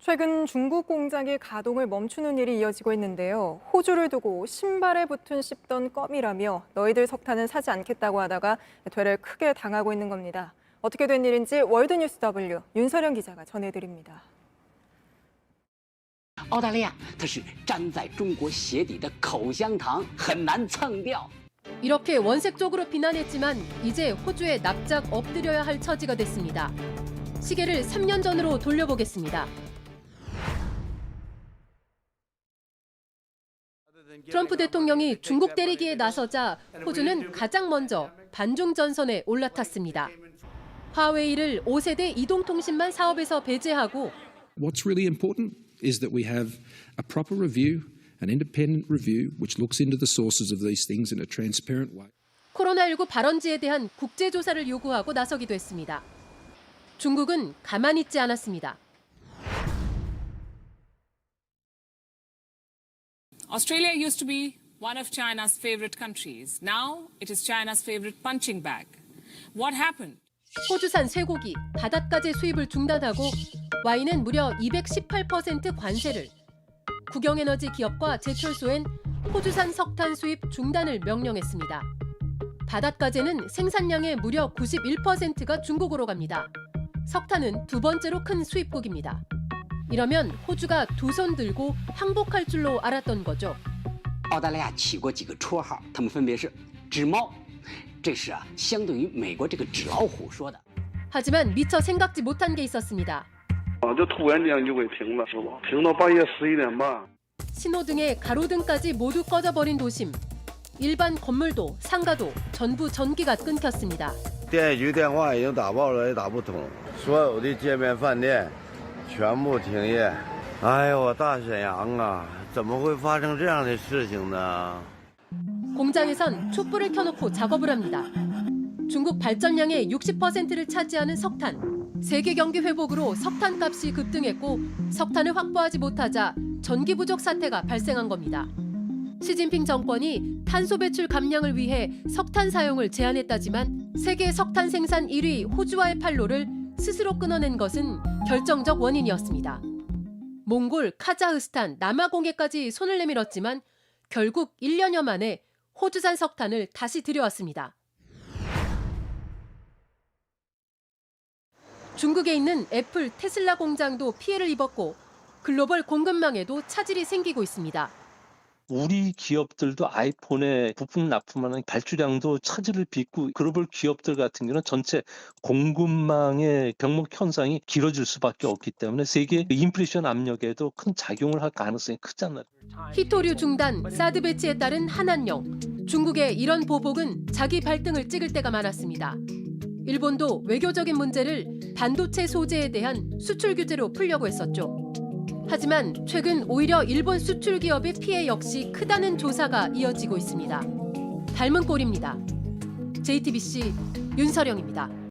최근 중국 공장이 가동을 멈추는 일이 이어지고 있는데요. 호주를 두고 신발에 붙은 씹던 껌이라며 너희들 석탄은 사지 않겠다고 하다가 되레 크게 당하고 있는 겁니다. 어떻게 된 일인지 월드뉴스 W 윤서령 기자가 전해드립니다. 澳大利亚，它是粘在中国鞋底的口香糖，很难蹭掉。 이렇게 원색적으로 비난했지만 이제 호주에 납작 엎드려야 할 처지가 됐습니다. 시계를 3년 전으로 돌려보겠습니다. 트럼프 대통령이 중국 때리기에 나서자 호주는 가장 먼저 반중 전선에 올라탔습니다. 화웨이를 5세대 이동통신망 사업에서 배제하고 What's really important is that we have a proper review, an independent review which looks into the sources of these things in a transparent way. 코로나19 발원지에 대한 국제조사를 요구하고 나서기도 했습니다. 중국은 가만히 있지 않았습니다. Australia used to be one of China's favorite countries. Now it is China's favorite punching bag. What happened? 호주산 쇠고기, 바닷가재 수입을 중단하고 와인은 무려 218% 관세를. 국영에너지 기업과 제철소엔 호주산 석탄 수입 중단을 명령했습니다. 바닷가재는 생산량의 무려 91%가 중국으로 갑니다. 석탄은 두 번째로 큰 수입국입니다. 이러면 호주가 두 손 들고 항복할 줄로 알았던 거죠. 澳大利亚起过几个绰号，他们分别是“纸猫”，这是相对于美国这个“纸老虎”说的。 하지만 미처 생각지 못한 게 있었습니다. 就突然间就给停了，是吧？停到半夜11点半。 신호등에 가로등까지 모두 꺼져버린 도심. 일반 건물도 상가도 전부 전기가 끊겼습니다. 电业局电话已经打爆了，也打不通，所有的街边饭店全部停业。哎呦，我大沈阳啊，怎么会发生这样的事情呢？ 공장에선 촛불을 켜놓고 작업을 합니다. 중국 발전량의 60%를 차지하는 석탄. 세계 경기 회복으로 석탄값이 급등했고 석탄을 확보하지 못하자 전기 부족 사태가 발생한 겁니다. 시진핑 정권이 탄소 배출 감량을 위해 석탄 사용을 제한했다지만 세계 석탄 생산 1위 호주와의 판로를 스스로 끊어낸 것은 결정적 원인이었습니다. 몽골, 카자흐스탄, 남아공해까지 손을 내밀었지만 결국 1년여 만에 호주산 석탄을 다시 들여왔습니다. 중국에 있는 애플, 테슬라 공장도 피해를 입었고 글로벌 공급망에도 차질이 생기고 있습니다. 우리 기업들도 아이폰에 부품 납품하는 발주량도 차질을 빚고 글로벌 기업들 같은 경우는 전체 공급망의 병목 현상이 길어질 수밖에 없기 때문에 세계 인플레이션 압력에도 큰 작용을 할 가능성이 크잖아요. 히토류 중단, 사드 배치에 따른 한한령. 중국의 이런 보복은 자기 발등을 찍을 때가 많았습니다. 일본도 외교적인 문제를 반도체 소재에 대한 수출 규제로 풀려고 했었죠. 하지만 최근 오히려 일본 수출 기업의 피해 역시 크다는 조사가 이어지고 있습니다. 닮은 꼴입니다. JTBC 윤서령입니다.